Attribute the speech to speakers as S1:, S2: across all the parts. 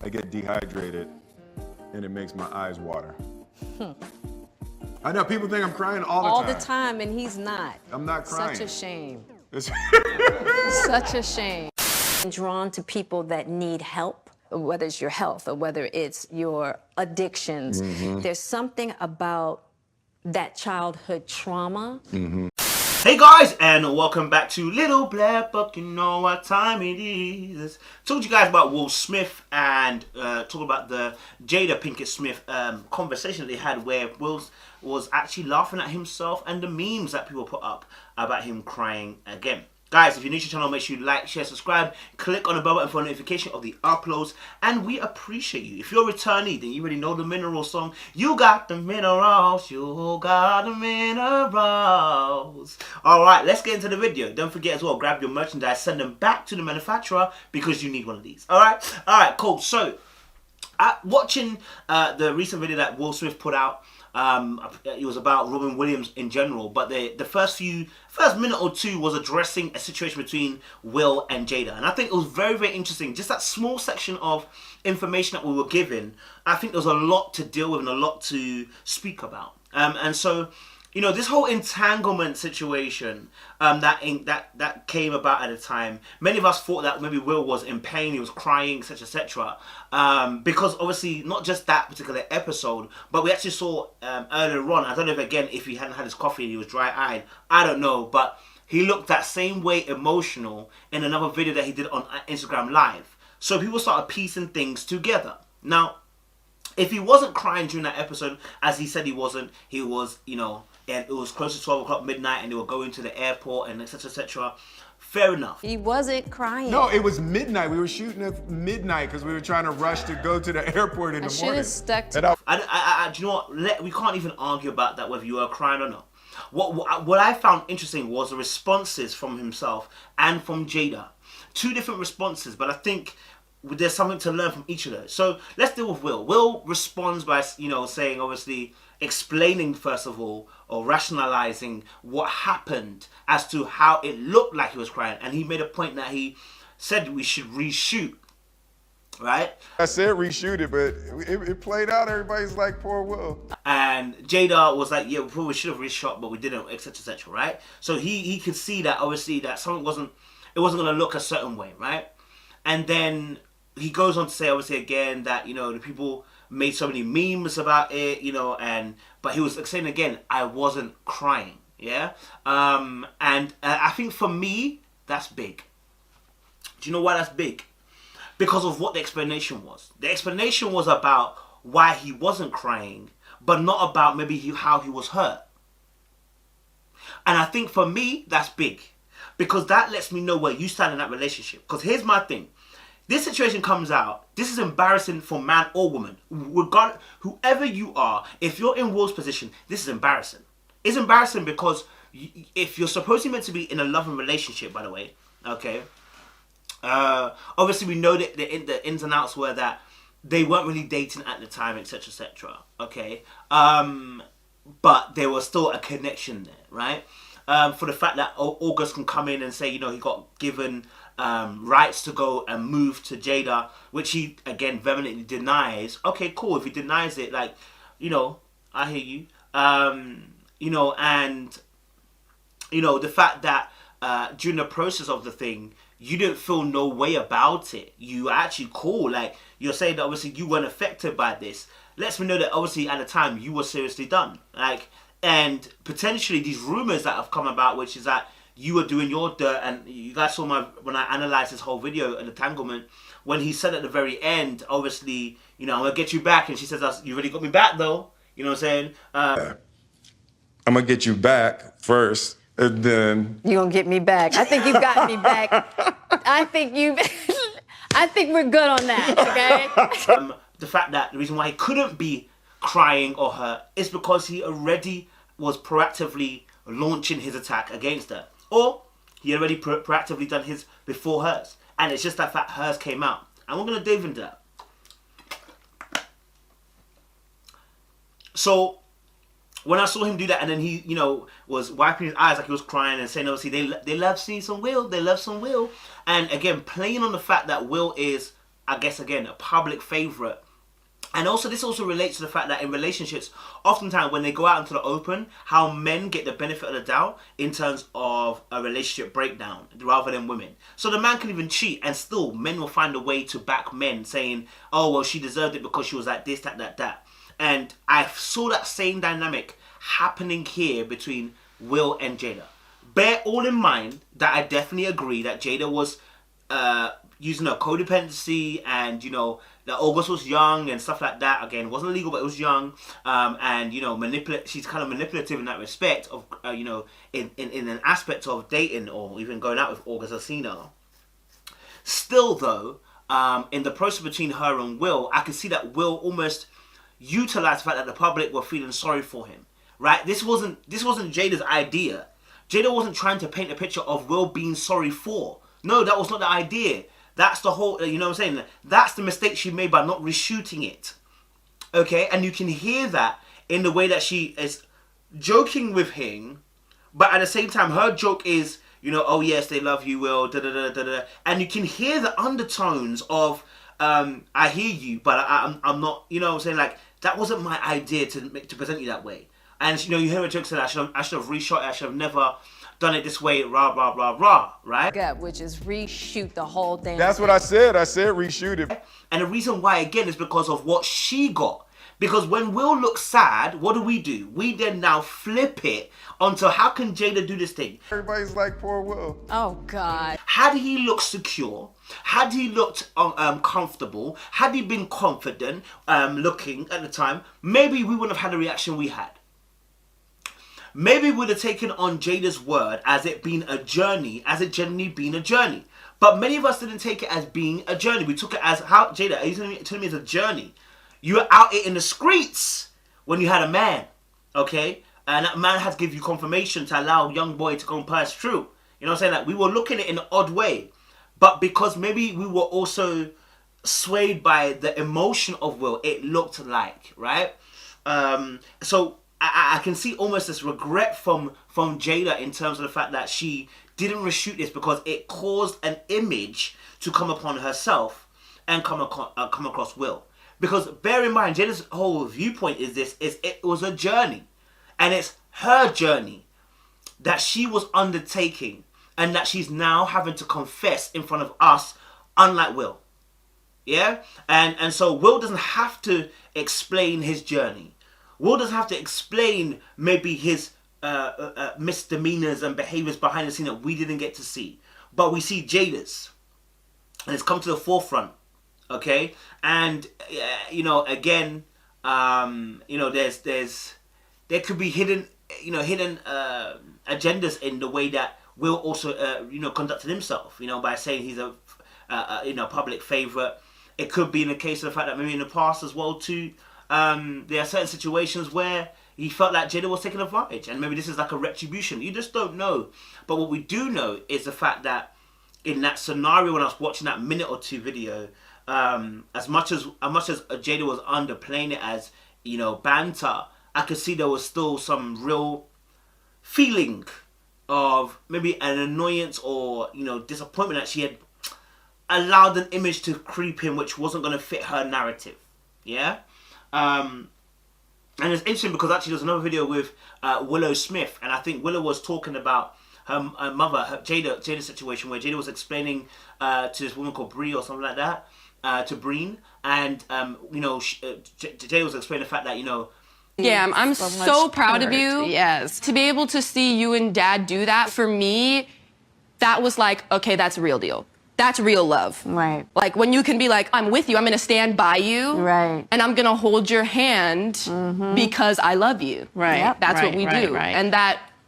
S1: I get dehydrated and it makes my eyes water. I know people think I'm crying all the time.
S2: All the time, and he's not.
S1: I'm not crying.
S2: Such a shame.
S1: It's
S2: Such a shame. Drawn to people that need help, whether it's your health or whether it's your addictions. There's something about that childhood trauma.
S3: Hey guys, and welcome back to Little Black Book. You know what time it is. Told you guys about Will Smith and talk about the Jada Pinkett Smith conversation that they had where Will was actually laughing at himself and the memes that people put up about him crying again. Guys, if you're new to the channel, make sure you like, share, subscribe, click on the bell button for a notification of the uploads, and we appreciate you. If you're a returnee, then you already know the mineral song. You got the minerals, you got the minerals. Alright, let's get into the video. Don't forget as well, grab your merchandise, send them back to the manufacturer because you need one of these. Alright, cool. So, watching the recent video that Will Smith put out, it was about Robin Williams in general, but the first minute or two was addressing a situation between Will and Jada, and I think it was very, very interesting. Just that small section of information that we were given, I think there was a lot to deal with and a lot to speak about. And so, you know, this whole entanglement situation that came about at the time, many of us thought that maybe Will was in pain, he was crying, etc., etc. Because obviously not just that particular episode, but we actually saw earlier on, I don't know if he hadn't had his coffee and he was dry-eyed, I don't know, but he looked that same way emotional in another video that he did on Instagram Live. So people started piecing things together. Now, if he wasn't crying during that episode, as he said he wasn't, he was, you know, and it was close to 12 o'clock midnight and they were going to the airport and etc, etc. Fair enough.
S2: He wasn't crying.
S1: No, it was midnight. We were shooting at midnight because we were trying to rush to go to the airport in the morning.
S2: I should have stuck to
S1: And
S3: Do you know what? We can't even argue about that, whether you were crying or not. What I found interesting was the responses from himself and from Jada. Two different responses, but I think there's something to learn from each of those. So let's deal with Will. Will responds by, you know, saying, obviously, explaining first of all, or rationalizing what happened as to how it looked like he was crying. And he made a point that he said we should reshoot, right?
S1: I said reshoot it, but it played out. Everybody's like, poor Will.
S3: And Jada was like, yeah, we probably should have reshot, but we didn't, etc, etc, right? So he could see that obviously that something wasn't going to look a certain way, right? And then he goes on to say, obviously, again, that, you know, the people made so many memes about it, you know, but he was saying again, I wasn't crying, yeah? And I think for me, that's big. Do you know why that's big? Because of what the explanation was. The explanation was about why he wasn't crying, but not about maybe how he was hurt. And I think for me, that's big. Because that lets me know where you stand in that relationship. Because here's my thing. This situation comes out, this is embarrassing for man or woman. Whoever you are, if you're in Will's position, this is embarrassing. It's embarrassing because if you're supposedly meant to be in a loving relationship, by the way, okay, obviously we know that the ins and outs were that they weren't really dating at the time, etc, etc, okay, but there was still a connection there, right? For the fact that August can come in and say, you know, he got given rights to go and move to Jada, which he, again, vehemently denies. Okay, cool. If he denies it, like, you know, I hear you. You know, and, you know, the fact that during the process of the thing, you didn't feel no way about it. You actually cool. Like, you're saying that obviously you weren't affected by this. Lets me know that obviously at the time you were seriously done. Like, and potentially these rumors that have come about, which is that you were doing your dirt, and you guys saw when I analyzed this whole video, an entanglement, when he said at the very end, obviously, you know, I'm gonna get you back, and she says, you really got me back though, you know what I'm saying?
S1: I'm gonna get you back first, and then
S2: You gonna get me back? I think you got me back. I think we're good on that. Okay.
S3: The fact that the reason why he couldn't be crying or hurt is because he already was proactively launching his attack against her. Or he already proactively done his before hers. And it's just that fact hers came out. And we're going to dive into that. So, when I saw him do that, and then he, you know, was wiping his eyes like he was crying and saying, obviously, they love seeing some Will. They love some Will. And again, playing on the fact that Will is I guess again, a public favorite. And also, this also relates to the fact that in relationships, oftentimes when they go out into the open, how men get the benefit of the doubt in terms of a relationship breakdown rather than women. So the man can even cheat, and still men will find a way to back men, saying, oh, well, she deserved it because she was like this, that. And I saw that same dynamic happening here between Will and Jada. Bear all in mind that I definitely agree that Jada was using her codependency, and that August was young and stuff like that. Again, it wasn't illegal, but it was young, and she's kind of manipulative in that respect of in an aspect of dating or even going out with August Alsina. Still though, in the process between her and Will, I could see that Will almost utilized the fact that the public were feeling sorry for him. Right? This wasn't Jada's idea. Jada wasn't trying to paint a picture of Will being sorry for. No, that was not the idea. That's the whole, you know what I'm saying? That's the mistake she made by not reshooting it. Okay? And you can hear that in the way that she is joking with him, but at the same time, her joke is, oh yes, they love you, Will, da-da-da-da-da. And you can hear the undertones of, I hear you, but I'm not, you know what I'm saying? Like, that wasn't my idea to present you that way. And, you hear her joke say, I should have reshot it, I should have never done it this way, rah, rah, rah, rah, right?
S2: Yeah, which is reshoot the whole thing.
S1: That's what I said. I said reshoot it.
S3: And the reason why, again, is because of what she got. Because when Will looks sad, what do? We then now flip it onto how can Jada do this thing?
S1: Everybody's like, poor Will.
S2: Oh, God.
S3: Had he looked secure, had he looked comfortable, had he been confident looking at the time, maybe we wouldn't have had the reaction we had. Maybe we'd have taken on Jada's word as it being a journey, as it genuinely being a journey. But many of us didn't take it as being a journey. We took it as, Jada, are you telling me it's a journey? You were out in the streets when you had a man, okay? And that man had to give you confirmation to allow a young boy to go and pass through. You know what I'm saying? Like, we were looking at it in an odd way. But because maybe we were also swayed by the emotion of Will, it looked like, right? So I can see almost this regret from Jada in terms of the fact that she didn't reshoot this because it caused an image to come upon herself and come across Will. Because bear in mind, Jada's whole viewpoint is it was a journey. And it's her journey that she was undertaking and that she's now having to confess in front of us, unlike Will. Yeah? And so Will doesn't have to explain his journey. Will doesn't have to explain maybe his misdemeanors and behaviors behind the scene that we didn't get to see. But we see Jada's. And it's come to the forefront. Okay? And, again, there could be hidden agendas in the way that Will also, conducted himself, by saying he's a public favorite. It could be in the case of the fact that maybe in the past as well, too, there are certain situations where he felt like Jada was taking advantage, and maybe this is like a retribution. You just don't know. But what we do know is the fact that in that scenario, when I was watching that minute or two video, as much as Jada was underplaying it as banter, I could see there was still some real feeling of maybe an annoyance or disappointment that she had allowed an image to creep in which wasn't going to fit her narrative. Yeah. And it's interesting because actually there's another video with Willow Smith, and I think Willow was talking about her mother, Jada's situation, where Jada was explaining to this woman called Bree or something like that, to Breen, and Jada was explaining the fact that
S4: yeah, I'm so proud of you.
S5: Yes.
S4: To be able to see you and Dad do that, for me, that was like, okay, that's a real deal. That's real love.
S5: Right.
S4: Like when you can be like, I'm with you, I'm gonna stand by you.
S5: Right.
S4: And I'm gonna hold your hand because I love you.
S5: Right.
S4: Yep. That's what we do.
S5: Right.
S4: And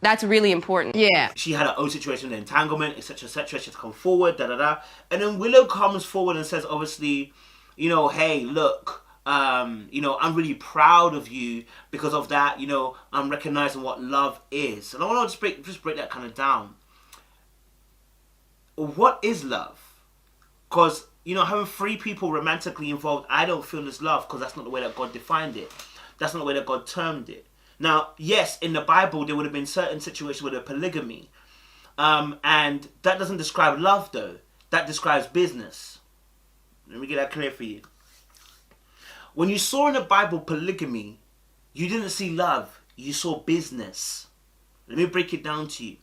S4: that's really important.
S5: Yeah.
S3: She had her own situation with entanglement, etc., etc. She had to come forward, da-da-da. And then Willow comes forward and says, obviously, hey, look, I'm really proud of you because of that. I'm recognizing what love is. And I want to just break that kind of down. What is love? Because, having three people romantically involved, I don't feel is love because that's not the way that God defined it. That's not the way that God termed it. Now, yes, in the Bible, there would have been certain situations where there polygamy. And that doesn't describe love, though. That describes business. Let me get that clear for you. When you saw in the Bible polygamy, you didn't see love. You saw business. Let me break it down to you.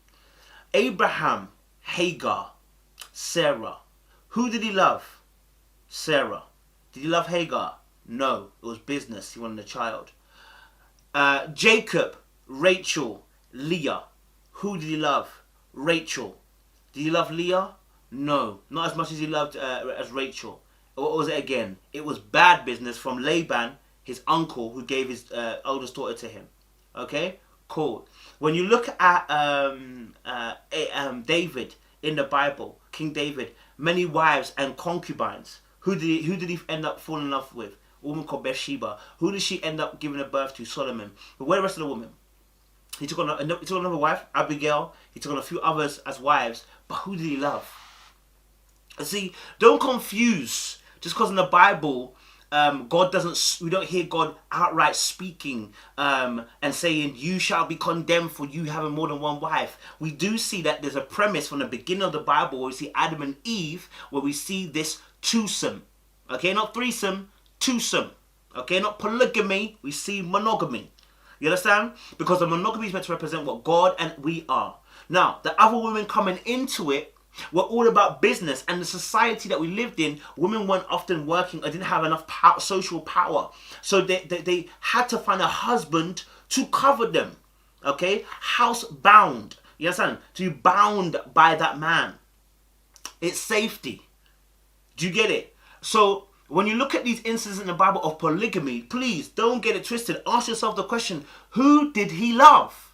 S3: Abraham, Hagar, Sarah. Who did he love? Sarah. Did he love Hagar? No. It was business. He wanted a child. Jacob, Rachel, Leah. Who did he love? Rachel. Did he love Leah? No. Not as much as he loved as Rachel. What was it again? It was bad business from Laban, his uncle, who gave his oldest daughter to him. Okay? Cool. When you look at David in the Bible, King David, many wives and concubines. Who did he end up falling in love with? A woman called Bathsheba. Who did she end up giving a birth to? Solomon. But where are the rest of the women? He took on another wife, Abigail. He took on a few others as wives. But who did he love? See, don't confuse. Just because in the Bible, God doesn't, we don't hear God outright speaking and saying, you shall be condemned for you having more than one wife. We do see that there's a premise from the beginning of the Bible where we see Adam and Eve, where we see this twosome. Okay, not threesome, twosome. Okay, not polygamy, we see monogamy. You understand? Because the monogamy is meant to represent what God and we are. Now, the other women coming into it were all about business, and the society that we lived in, women weren't often working or didn't have enough social power. So they had to find a husband to cover them. Okay? House bound. You understand? To be bound by that man. It's safety. Do you get it? So when you look at these instances in the Bible of polygamy, please don't get it twisted. Ask yourself the question, who did he love?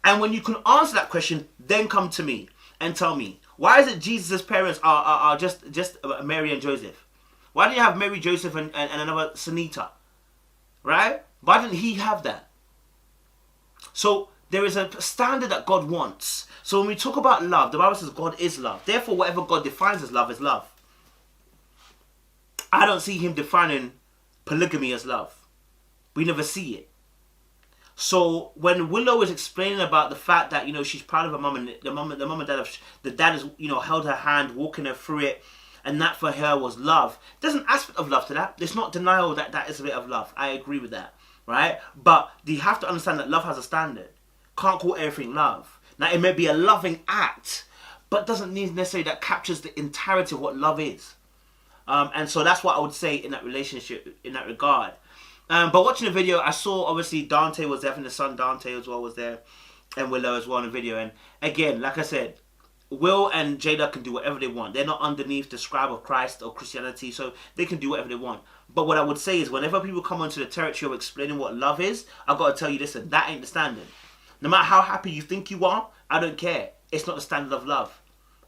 S3: And when you can answer that question, then come to me and tell me, why is it Jesus' parents are just Mary and Joseph? Why didn't you have Mary, Joseph, and another Sunita? Right? Why didn't he have that? So there is a standard that God wants. So when we talk about love, the Bible says God is love. Therefore, whatever God defines as love is love. I don't see him defining polygamy as love. We never see it. So when Willow is explaining about the fact that, you know, she's proud of her mum, and the mum and dad, the dad has, you know, held her hand, walking her through it, and that for her was love. There's an aspect of love to that. There's not denial that that is a bit of love. I agree with that, right? But you have to understand that love has a standard. Can't call everything love. Now, it may be a loving act, but doesn't need necessarily that captures the entirety of what love is. And so that's what I would say in that relationship, in that regard. But watching the video, I saw obviously Dante was there, and the son Dante as well was there, and Willow as well in the video. And again, like I said, Will and Jada can do whatever they want. They're not underneath the scribe of Christ or Christianity, so they can do whatever they want. But what I would say is, whenever people come onto the territory of explaining what love is, I've got to tell you, listen, that ain't the standard. No matter how happy you think you are, I don't care. It's not the standard of love.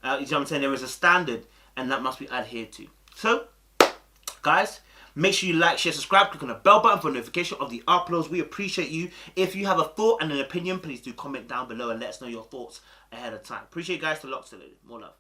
S3: You know what I'm saying? There is a standard, and that must be adhered to. So, guys, make sure you like, share, subscribe, click on the bell button for notification of the uploads. We appreciate you. If you have a thought and an opinion, please do comment down below and let us know your thoughts ahead of time. Appreciate you guys. To lots to more love.